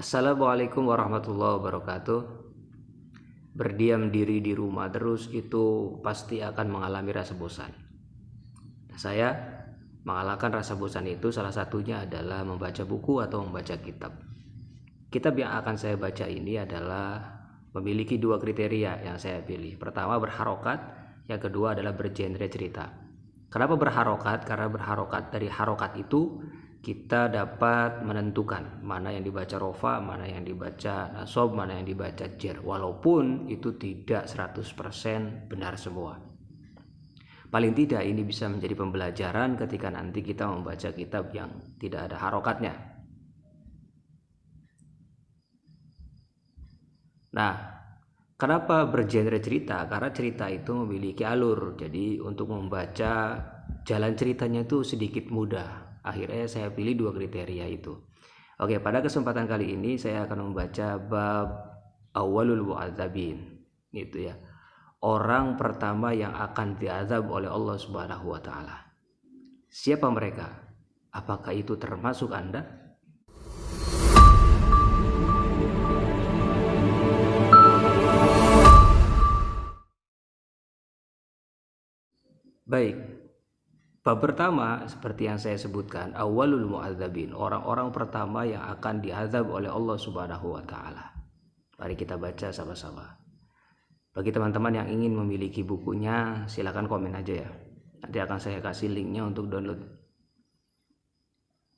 Assalamualaikum warahmatullahi wabarakatuh. Berdiam diri di rumah terus itu pasti akan mengalami rasa bosan. Saya mengalahkan rasa bosan itu salah satunya adalah membaca buku atau membaca kitab. Kitab yang akan saya baca ini adalah memiliki dua kriteria yang saya pilih. Pertama berharokat, yang kedua adalah bergenre cerita. Kenapa berharokat? Karena berharokat, dari harokat itu kita dapat menentukan mana yang dibaca rofa, mana yang dibaca nasob, mana yang dibaca jer, walaupun itu tidak 100% benar semua. Paling tidak ini bisa menjadi pembelajaran ketika nanti kita membaca kitab yang tidak ada harokatnya. Nah, kenapa bergenre cerita? Karena cerita itu memiliki alur. Jadi untuk membaca jalan ceritanya itu sedikit mudah. Akhirnya saya pilih dua kriteria itu. Oke, pada kesempatan kali ini saya akan membaca bab awalul mu'adzabin. Gitu ya. Orang pertama yang akan diazab oleh Allah Subhanahu wa taala. Siapa mereka? Apakah itu termasuk Anda? Baik, bab pertama seperti yang saya sebutkan, awalul mu'adzabin, orang-orang pertama yang akan diazab oleh Allah Subhanahu wa taala. Mari kita baca sama-sama. Bagi teman-teman yang ingin memiliki bukunya, silakan komen aja ya. Nanti akan saya kasih linknya untuk download.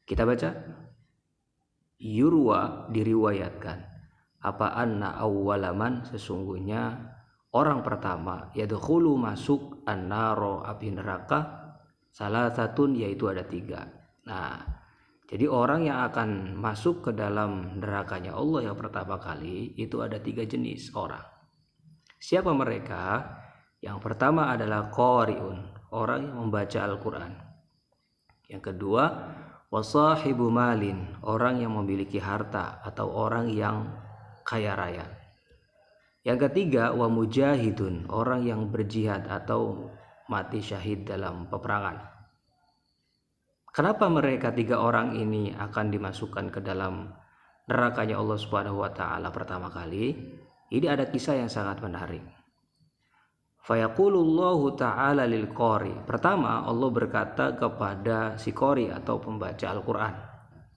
Kita baca. Yurwa, diriwayatkan, apa anna awwalaman, sesungguhnya orang pertama yadkhulu masuk an-naro, api neraka, salah satu yaitu ada tiga. Nah, jadi orang yang akan masuk ke dalam nerakanya Allah yang pertama kali itu ada tiga jenis orang. Siapa mereka? Yang pertama adalah qari'un, orang yang membaca Al-Quran. Yang kedua, wasahibu malin, orang yang memiliki harta atau orang yang kaya raya. Yang ketiga, wa mujahidun, orang yang berjihad atau mati syahid dalam peperangan. Kenapa mereka tiga orang ini akan dimasukkan ke dalam nerakanya Allah Subhanahu wa taala pertama kali? Ini ada kisah yang sangat menarik. Fayaqulullahu ta'ala lil qari. Pertama, Allah berkata kepada si qari atau pembaca Al-Qur'an,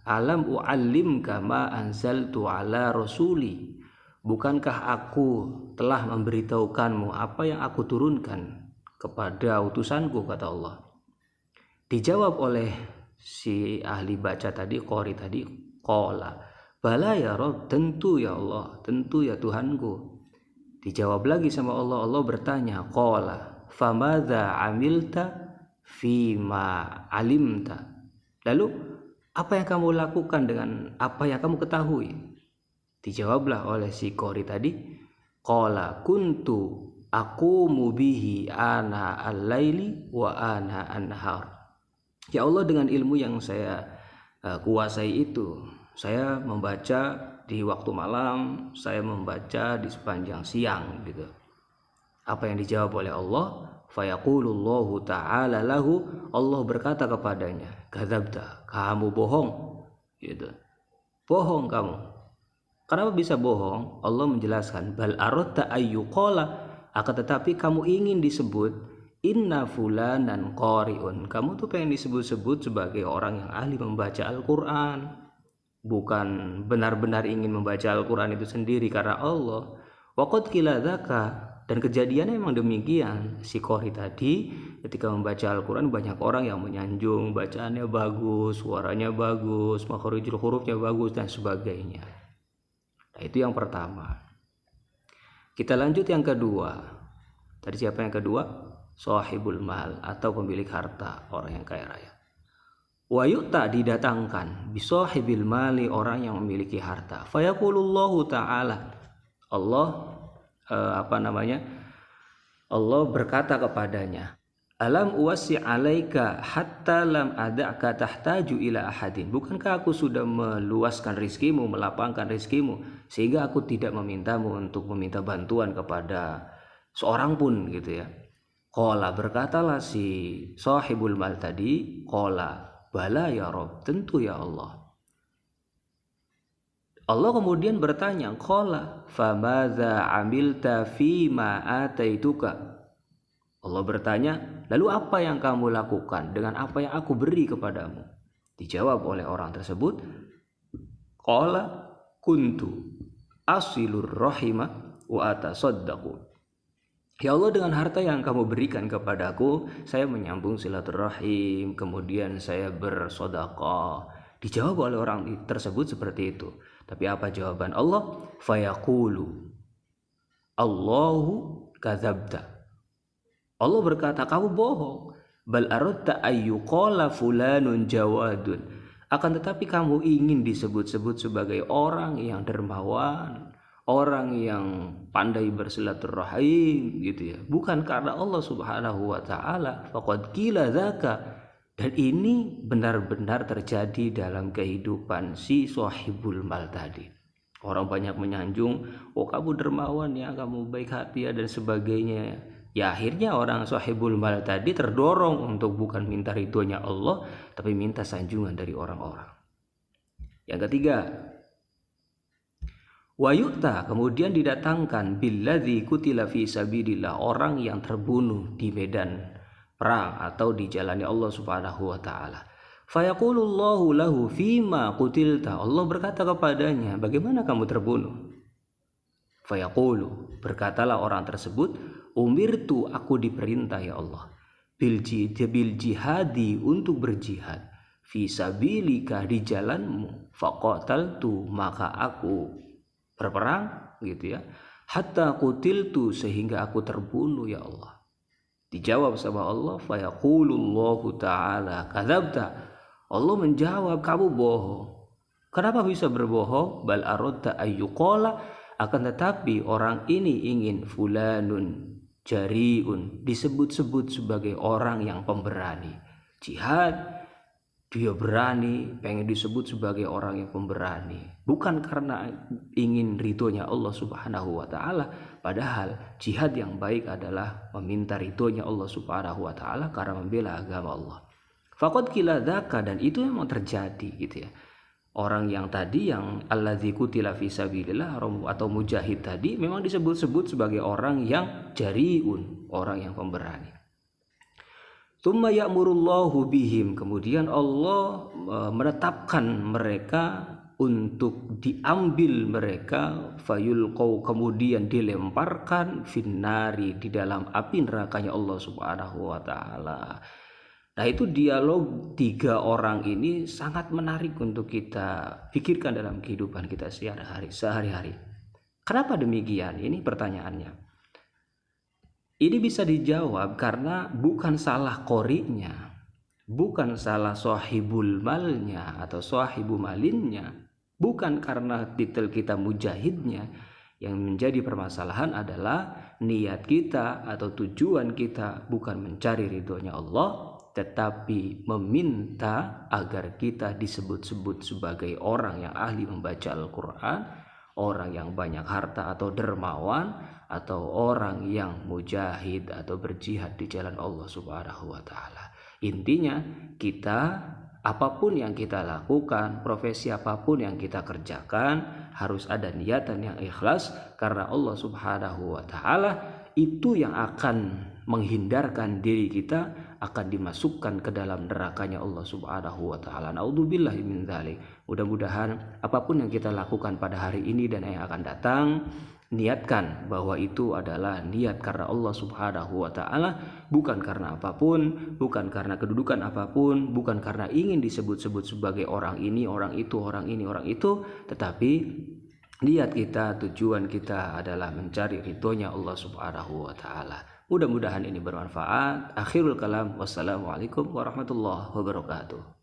alam u'allimka ma anzaltu ala rasuli, bukankah aku telah memberitahukanmu apa yang aku turunkan kepada utusanku, kata Allah. Dijawab oleh si ahli baca tadi, qari tadi, qala bala ya Rabb, tentu ya Allah, tentu ya Tuhanku. Dijawab lagi sama Allah, Allah bertanya, qala famadza amilta fima alimta, lalu apa yang kamu lakukan dengan apa yang kamu ketahui? Dijawablah oleh si qari tadi, qala kuntu aqumu bihi ana al-laili wa ana an-nahar. Ya Allah, dengan ilmu yang saya kuasai itu, saya membaca di waktu malam, saya membaca di sepanjang siang gitu. Apa yang dijawab oleh Allah? Fayaqulullahu ta'ala lahu, Allah berkata kepadanya, kadzabta, kamu bohong gitu. Bohong kamu. Kenapa bisa bohong? Allah menjelaskan, bal aradta ayyuqala, akan tetapi kamu ingin disebut inna fulanan qari'un, kamu tuh pengen disebut-sebut sebagai orang yang ahli membaca Al-Quran, bukan benar-benar ingin membaca Al-Quran itu sendiri karena Allah. Waqad qila dzaka, dan kejadiannya memang demikian. Si qari tadi ketika membaca Al-Quran banyak orang yang menyanjung, bacaannya bagus, suaranya bagus, makharijul hurufnya bagus dan sebagainya. Nah, itu yang pertama. Kita lanjut yang kedua. Tadi siapa yang kedua? Sahibul mal atau pemilik harta, orang yang kaya raya. Wa yu'ta, didatangkan, bisahibil mali, orang yang memiliki harta. Fayaqulullahu ta'ala, Allah Allah berkata kepadanya, alam uwasi alaika hatta lam ada'ka tahtaju ila ahadin, bukankah aku sudah meluaskan rizkimu, melapangkan rizkimu, sehingga aku tidak memintamu untuk meminta bantuan kepada seorang pun gitu ya. Qala, berkatalah si sahibul mal tadi, qala bala ya Rabb, tentu ya Allah. Allah kemudian bertanya, qala famadza amilta fima ataituka. Allah bertanya, lalu apa yang kamu lakukan dengan apa yang aku beri kepadamu? Dijawab oleh orang tersebut, qala kuntu asilur rahimah wa atasaddaqu. Ya Allah, dengan harta yang kamu berikan kepadaku, saya menyambung silaturahim, kemudian saya bersedekah. Dijawab oleh orang tersebut seperti itu. Tapi apa jawaban Allah? Fayaqulu Allahu kadzabta. Allah berkata, kamu bohong. Bal aradta ayyuqala fulanun jawadun. Akan tetapi kamu ingin disebut-sebut sebagai orang yang dermawan, orang yang pandai bersilaturahim gitu ya. Bukan karena Allah Subhanahu wa taala. Faqad qila dzaka. Dan ini benar-benar terjadi dalam kehidupan si sahibul mal tadi. Orang banyak menyanjung, oh kamu dermawan ya, kamu baik hati ya, dan sebagainya. Ya akhirnya orang sahibul mal tadi terdorong untuk bukan minta ridhonya Allah, tapi minta sanjungan dari orang-orang. Yang ketiga, wa yu'ta, kemudian didatangkan billadzi qutila fi sabilillah, orang yang terbunuh di medan perang atau di jalannya Allah Subhanahu wa taala. Fayaqulullahu lahu fima qutilta. Allah berkata kepadanya, bagaimana kamu terbunuh? Fayaqulu, berkatalah orang tersebut, umirtu, aku diperintah ya Allah, bil jihadi, untuk berjihad, fi sabilika, di jalanmu, faqataltu, maka aku berperang gitu ya, hatta qutiltu, sehingga aku terbunuh ya Allah. Dijawab sama Allah, fayaqulullahu ta'ala kadzabta. Allah menjawab, kamu bohong. Kenapa bisa berbohong? Bal aradta ayyuqala, akan tetapi orang ini ingin fulanun jariun, disebut-sebut sebagai orang yang pemberani. Jihad, dia berani, pengen disebut sebagai orang yang pemberani. Bukan karena ingin ridhonya Allah Subhanahu wa taala, padahal jihad yang baik adalah meminta ridhonya Allah Subhanahu wa taala karena membela agama Allah. Faqad qila dzaka, dan itu memang terjadi gitu ya. Orang yang tadi yang alladzi qutila fi sabilillah atau mujahid tadi memang disebut-sebut sebagai orang yang jariun, orang yang pemberani. Tsumma ya'murullahu bihim, kemudian Allah menetapkan mereka untuk diambil mereka, fayulqau, kemudian dilemparkan, finnari, di dalam api nerakanya Allah Subhanahu wa taala. Nah, itu dialog tiga orang ini sangat menarik untuk kita pikirkan dalam kehidupan kita sehari-hari. Kenapa demikian? Ini pertanyaannya. Ini bisa dijawab karena bukan salah qori'nya, bukan salah sahibul malnya atau sahibu malinnya, bukan karena titel kita mujahidnya. Yang menjadi permasalahan adalah niat kita atau tujuan kita bukan mencari ridhonya Allah, tetapi meminta agar kita disebut-sebut sebagai orang yang ahli membaca Al-Quran, orang yang banyak harta atau dermawan, atau orang yang mujahid atau berjihad di jalan Allah Subhanahu wa taala. Intinya kita, apapun yang kita lakukan, profesi apapun yang kita kerjakan, harus ada niatan yang ikhlas karena Allah Subhanahu wa taala. Itu yang akan menghindarkan diri kita akan dimasukkan ke dalam nerakanya Allah Subhanahu wa taala. Naudzubillahi min dzalik. Mudah-mudahan apapun yang kita lakukan pada hari ini dan yang akan datang, niatkan bahwa itu adalah niat karena Allah Subhanahu wa taala, bukan karena apapun, bukan karena kedudukan apapun, bukan karena ingin disebut-sebut sebagai orang ini, orang itu, orang ini, orang itu, tetapi niat kita, tujuan kita adalah mencari ridhonya Allah Subhanahu wa taala. Mudah-mudahan ini bermanfaat. Akhirul kalam, wassalamualaikum warahmatullahi wabarakatuh.